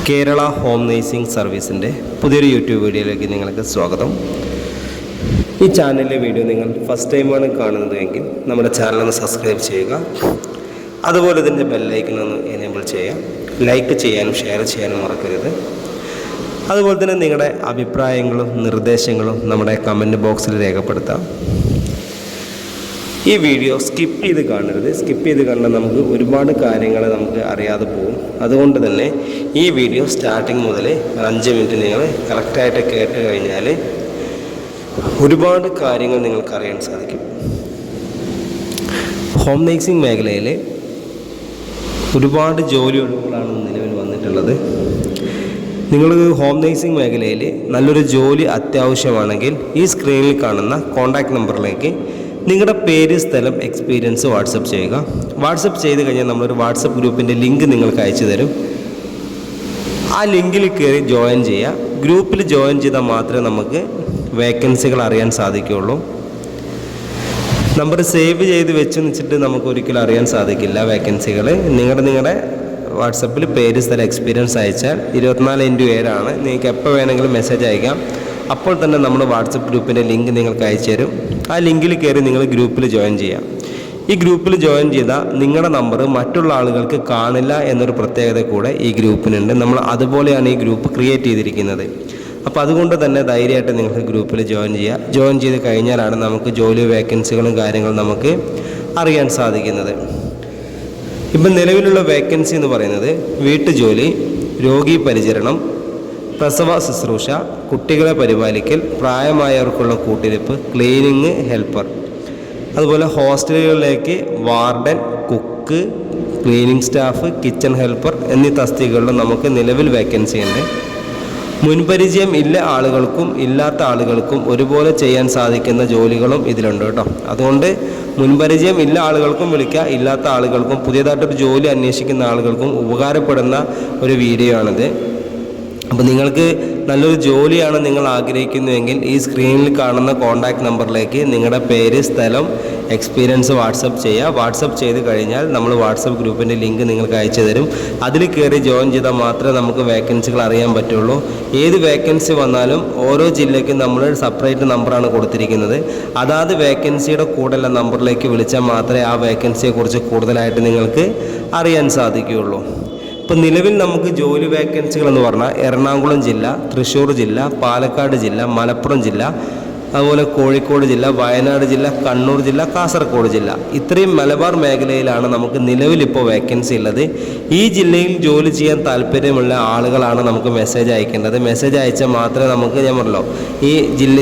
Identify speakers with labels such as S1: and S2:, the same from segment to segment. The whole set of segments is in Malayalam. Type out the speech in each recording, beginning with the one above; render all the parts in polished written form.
S1: കേരള ഹോം നേഴ്സിംഗ് സർവീസിൻ്റെ പുതിയൊരു യൂട്യൂബ് വീഡിയോയിലേക്ക് നിങ്ങൾക്ക് സ്വാഗതം. ഈ ചാനലിലെ വീഡിയോ നിങ്ങൾ ഫസ്റ്റ് ടൈമാണ് കാണുന്നതെങ്കിൽ നമ്മുടെ ചാനലൊന്ന് സബ്സ്ക്രൈബ് ചെയ്യുക. അതുപോലെ ഇതിൻ്റെ ബെല്ലൈക്കനൊന്ന് എനേബിൾ ചെയ്യുക. ലൈക്ക് ചെയ്യാനും ഷെയർ ചെയ്യാനും മറക്കരുത്. അതുപോലെ തന്നെ നിങ്ങളുടെ അഭിപ്രായങ്ങളും നിർദ്ദേശങ്ങളും നമ്മുടെ കമൻറ്റ് ബോക്സിൽ രേഖപ്പെടുത്താം. ഈ വീഡിയോ സ്കിപ്പ് ചെയ്ത് കാണരുത്. സ്കിപ്പ് ചെയ്ത് കണ്ടാൽ നമുക്ക് ഒരുപാട് കാര്യങ്ങൾ നമുക്ക് അറിയാതെ പോകും. അതുകൊണ്ട് തന്നെ ഈ വീഡിയോ സ്റ്റാർട്ടിങ് മുതൽ 5 മിനിറ്റ് നിങ്ങൾ കറക്റ്റായിട്ട് കേട്ട് കഴിഞ്ഞാൽ ഒരുപാട് കാര്യങ്ങൾ നിങ്ങൾക്ക് അറിയാൻ സാധിക്കും. ഹോം നേഴ്സിംഗ് മേഖലയിൽ ഒരുപാട് ജോലി ഒഴിവുകളാണ് നിലവിൽ വന്നിട്ടുള്ളത്. നിങ്ങൾ ഹോം നേഴ്സിംഗ് മേഖലയിൽ നല്ലൊരു ജോലി അത്യാവശ്യമാണെങ്കിൽ ഈ സ്ക്രീനിൽ കാണുന്ന കോൺടാക്റ്റ് നമ്പറിലേക്ക് നിങ്ങളുടെ പേര്, സ്ഥലം, എക്സ്പീരിയൻസ് വാട്സപ്പ് ചെയ്യുക. വാട്സപ്പ് ചെയ്ത് കഴിഞ്ഞാൽ നമ്മളൊരു വാട്സപ്പ് ഗ്രൂപ്പിൻ്റെ ലിങ്ക് നിങ്ങൾക്ക് അയച്ചു തരും. ആ ലിങ്കിൽ കയറി ജോയിൻ ചെയ്യുക. ഗ്രൂപ്പിൽ ജോയിൻ ചെയ്താൽ മാത്രമേ നമുക്ക് വേക്കൻസികൾ അറിയാൻ സാധിക്കുകയുള്ളൂ. നമ്പർ സേവ് ചെയ്ത് വെച്ചിട്ട് നമുക്ക് ഒരിക്കലും അറിയാൻ സാധിക്കില്ല വേക്കൻസികൾ. നിങ്ങളുടെ വാട്സപ്പിൽ പേര്, സ്ഥലം, എക്സ്പീരിയൻസ് അയച്ചാൽ 24/7 നിങ്ങൾക്ക് എപ്പോൾ വേണമെങ്കിലും മെസ്സേജ് അയക്കാം. അപ്പോൾ തന്നെ നമ്മൾ വാട്സപ്പ് ഗ്രൂപ്പിൻ്റെ ലിങ്ക് നിങ്ങൾക്ക് അയച്ചു തരും. ആ ലിങ്കിൽ കയറി നിങ്ങൾ ഗ്രൂപ്പിൽ ജോയിൻ ചെയ്യാം. ഈ ഗ്രൂപ്പിൽ ജോയിൻ ചെയ്താൽ നിങ്ങളുടെ നമ്പർ മറ്റുള്ള ആളുകൾക്ക് കാണില്ല എന്നൊരു പ്രത്യേകത കൂടെ ഈ ഗ്രൂപ്പിനുണ്ട്. നമ്മൾ അതുപോലെയാണ് ഈ ഗ്രൂപ്പ് ക്രിയേറ്റ് ചെയ്തിരിക്കുന്നത്. അപ്പോൾ അതുകൊണ്ട് തന്നെ ധൈര്യമായിട്ട് നിങ്ങൾക്ക് ഗ്രൂപ്പിൽ ജോയിൻ ചെയ്യുക. ജോയിൻ ചെയ്ത് കഴിഞ്ഞാലാണ് നമുക്ക് ജോലി വേക്കൻസികളും കാര്യങ്ങളും നമുക്ക് അറിയാൻ സാധിക്കുന്നത്. ഇപ്പം നിലവിലുള്ള വേക്കൻസി എന്ന് പറയുന്നത് വീട്ടുജോലി, രോഗി പരിചരണം, പ്രസവ ശുശ്രൂഷ, കുട്ടികളെ പരിപാലിക്കൽ, പ്രായമായവർക്കുള്ള കൂട്ടിരിപ്പ്, ക്ലീനിങ് ഹെൽപ്പർ, അതുപോലെ ഹോസ്റ്റലുകളിലേക്ക് warden, cook, cleaning staff, kitchen helper എന്നീ തസ്തികകളിലും നമുക്ക് നിലവിൽ വേക്കൻസി ഉണ്ട്. മുൻപരിചയം ഇല്ല ആളുകൾക്കും ഇല്ലാത്ത ആളുകൾക്കും ഒരുപോലെ ചെയ്യാൻ സാധിക്കുന്ന ജോലികളും ഇതിലുണ്ട് കേട്ടോ. അതുകൊണ്ട് മുൻപരിചയം ഇല്ല ആളുകൾക്കും വിളിക്കുക, ഇല്ലാത്ത ആളുകൾക്കും പുതിയതായിട്ടൊരു ജോലി അന്വേഷിക്കുന്ന ആളുകൾക്കും ഉപകാരപ്പെടുന്ന ഒരു വീഡിയോ ആണിത്. അപ്പോൾ നിങ്ങൾക്ക് നല്ലൊരു ജോലിയാണ് നിങ്ങൾ ആഗ്രഹിക്കുന്നുവെങ്കിൽ ഈ സ്ക്രീനിൽ കാണുന്ന കോൺടാക്റ്റ് നമ്പറിലേക്ക് നിങ്ങളുടെ പേര്, സ്ഥലം, എക്സ്പീരിയൻസ് വാട്സപ്പ് ചെയ്യുക. വാട്സപ്പ് ചെയ്ത് കഴിഞ്ഞാൽ നമ്മൾ വാട്സപ്പ് ഗ്രൂപ്പിൻ്റെ ലിങ്ക് നിങ്ങൾക്ക് അയച്ചു തരും. അതിൽ കയറി ജോയിൻ ചെയ്താൽ മാത്രമേ നമുക്ക് വേക്കൻസികൾ അറിയാൻ പറ്റുള്ളൂ. ഏത് വേക്കൻസി വന്നാലും ഓരോ ജില്ലയ്ക്കും നമ്മൾ സെപ്പറേറ്റ് നമ്പറാണ് കൊടുത്തിരിക്കുന്നത്. അതാത് വേക്കൻസിയുടെ കൂടെയുള്ള നമ്പറിലേക്ക് വിളിച്ചാൽ മാത്രമേ ആ വേക്കൻസിയെക്കുറിച്ച് കൂടുതലായിട്ട് നിങ്ങൾക്ക് അറിയാൻ സാധിക്കുകയുള്ളൂ. ഇപ്പോൾ നിലവിൽ നമുക്ക് ജോലി വേക്കൻസികൾ എന്ന് പറഞ്ഞാൽ എറണാകുളം ജില്ല, തൃശ്ശൂർ ജില്ല, പാലക്കാട് ജില്ല, മലപ്പുറം ജില്ല, അതുപോലെ കോഴിക്കോട് ജില്ല, വയനാട് ജില്ല, കണ്ണൂർ ജില്ല, കാസർഗോഡ് ജില്ല, ഇത്രയും മലബാർ മേഖലയിലാണ് നമുക്ക് നിലവിലിപ്പോൾ വേക്കൻസി ഉള്ളത്. ഈ ജില്ലയിൽ ജോലി ചെയ്യാൻ താല്പര്യമുള്ള ആളുകളാണ് നമുക്ക് മെസ്സേജ് അയക്കേണ്ടത്. മെസ്സേജ് അയച്ചാൽ മാത്രമേ നമുക്ക്, ഞാൻ പറഞ്ഞല്ലോ, ഈ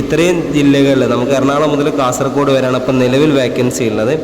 S1: ഇത്രയും ജില്ലകളിൽ നമുക്ക് എറണാകുളം മുതൽ കാസർഗോഡ് വരെയാണ് ഇപ്പം നിലവിൽ വേക്കൻസി ഉള്ളത്.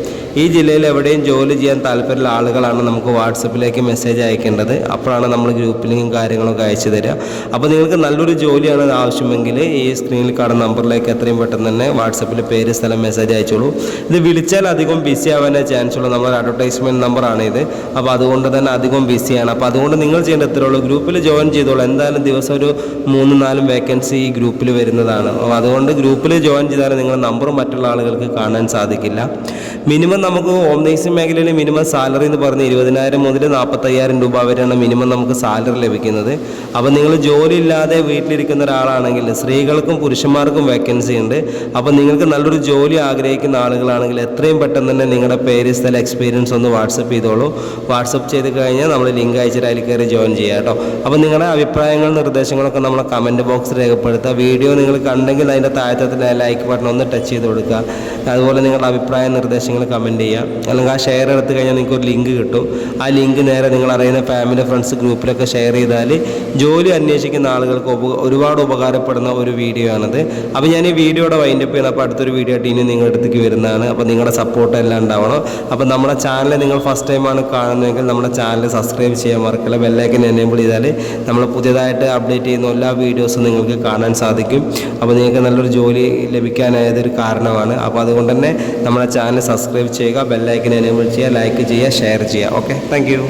S1: ഈ ജില്ലയിൽ എവിടെയും ജോലി ചെയ്യാൻ താല്പര്യമുള്ള ആളുകളാണ് നമുക്ക് വാട്സപ്പിലേക്ക് മെസ്സേജ് അയക്കേണ്ടത്. അപ്പോഴാണ് നമ്മൾ ഗ്രൂപ്പ് ലിങ്കും കാര്യങ്ങളൊക്കെ അയച്ചു തരിക. അപ്പോൾ നിങ്ങൾക്ക് നല്ലൊരു ജോലിയാണ് ആവശ്യമെങ്കിൽ ഈ സ്ക്രീനിൽ കാണുന്ന നമ്പറിലേക്ക് എത്രയും പെട്ടെന്ന് തന്നെ വാട്സപ്പിൽ പേര്, സ്ഥലം, മെസ്സേജ് അയച്ചോളൂ. ഇത് വിളിച്ചാൽ അധികം ബിസി ആവാനേ ചാൻസ് ഉള്ളൂ. നമ്മുടെ അഡ്വർടൈസ്മെൻറ്റ് നമ്പറാണ് ഇത്. അപ്പോൾ അതുകൊണ്ട് തന്നെ അധികം ബിസിയാണ്. അപ്പോൾ അതുകൊണ്ട് നിങ്ങൾ ചെയ്യേണ്ട എത്രയേ ഉള്ളൂ, ഗ്രൂപ്പിൽ ജോയിൻ ചെയ്തോളൂ. എന്തായാലും ദിവസം ഒരു 3-4 വേക്കൻസി ഈ ഗ്രൂപ്പിൽ വരുന്നതാണ്. അതുകൊണ്ട് ഗ്രൂപ്പിൽ ജോയിൻ ചെയ്താൽ നിങ്ങളുടെ നമ്പർ മറ്റുള്ള ആളുകൾക്ക് കാണാൻ സാധിക്കില്ല. മിനിമം നമുക്ക് ഹോം നേഴ്സിംഗ് മേഖലയിൽ മിനിമം സാലറി എന്ന് പറഞ്ഞ് 20,000 മുതൽ 45,000 രൂപ വരെയാണ് മിനിമം നമുക്ക് സാലറി ലഭിക്കുന്നത്. അപ്പോൾ നിങ്ങൾ ജോലി ഇല്ലാതെ വീട്ടിലിരിക്കുന്ന ഒരാളാണെങ്കിൽ സ്ത്രീകൾക്കും പുരുഷന്മാർക്കും വേക്കൻസി ഉണ്ട്. അപ്പോൾ നിങ്ങൾക്ക് നല്ലൊരു ജോലി ആഗ്രഹിക്കുന്ന ആളുകളാണെങ്കിൽ എത്രയും പെട്ടെന്ന് തന്നെ നിങ്ങളുടെ പേര്, സ്ഥലം, എക്സ്പീരിയൻസ് ഒന്ന് വാട്സപ്പ് ചെയ്തോളൂ. വാട്സപ്പ് ചെയ്ത് കഴിഞ്ഞാൽ നമ്മൾ ലിങ്ക് അയച്ചിട്ട് അതിൽ കയറി ജോയിൻ ചെയ്യുക കേട്ടോ. അപ്പോൾ നിങ്ങളുടെ അഭിപ്രായങ്ങളും നിർദ്ദേശങ്ങളൊക്കെ നമ്മളെ കമൻറ്റ് ബോക്സിൽ രേഖപ്പെടുത്തുക. വീഡിയോ നിങ്ങൾ കണ്ടെങ്കിൽ അതിൻ്റെ താഴത്തെ ലൈക്ക് ബട്ടൺ ഒന്ന് ടച്ച് ചെയ്ത് കൊടുക്കുക. അതുപോലെ നിങ്ങളുടെ അഭിപ്രായ നിർദ്ദേശങ്ങൾ കമൻറ്റ് ചെയ്യുക. അല്ലെങ്കിൽ ആ ഷെയർ എടുത്ത് കഴിഞ്ഞാൽ നിങ്ങൾക്ക് ഒരു ലിങ്ക് കിട്ടും. ആ ലിങ്ക് നേരെ നിങ്ങൾ അറിയുന്ന ഫാമിലി, ഫ്രണ്ട്സ് ഗ്രൂപ്പിലൊക്കെ ഷെയർ ചെയ്താൽ ജോലി അന്വേഷിക്കുന്ന ആളുകൾക്ക് ഒരുപാട് ഉപകാരപ്പെടുന്ന ഒരു വീഡിയോ ആണിത്. അപ്പോൾ ഞാൻ ഈ വീഡിയോയുടെ വൈൻഡപ്പ് ചെയ്യണം. അപ്പോൾ അടുത്തൊരു വീഡിയോ ആയിട്ട് ഇനി നിങ്ങളുടെ അടുത്തേക്ക് വരുന്നതാണ്. അപ്പോൾ നിങ്ങളുടെ സപ്പോർട്ട് എല്ലാം ഉണ്ടാവണം. അപ്പോൾ നമ്മുടെ ചാനൽ നിങ്ങൾ ഫസ്റ്റ് ടൈമാണ് കാണുന്നതെങ്കിൽ നമ്മുടെ ചാനൽ സബ്സ്ക്രൈബ് ചെയ്യാൻ മറക്കില്ല. ബെല്ലൈക്കൻ എനേബിൾ ചെയ്താൽ നമ്മൾ പുതിയതായിട്ട് അപ്ഡേറ്റ് ചെയ്യുന്ന എല്ലാ വീഡിയോസും നിങ്ങൾക്ക് കാണാൻ സാധിക്കും. അപ്പോൾ നിങ്ങൾക്ക് നല്ലൊരു ജോലി ലഭിക്കാനായതൊരു കാരണമാണ്. അപ്പോൾ അതുകൊണ്ട് തന്നെ നമ്മുടെ ചാനൽ സബ്സ്ക്രൈബ് ചെയ്യുക, ബെല്ലൈക്കൻ എനേബിൾ ചെയ്യുക, ലൈക്ക് ചെയ്യുക, ഷെയർ ചെയ്യുക. Okay, thank you.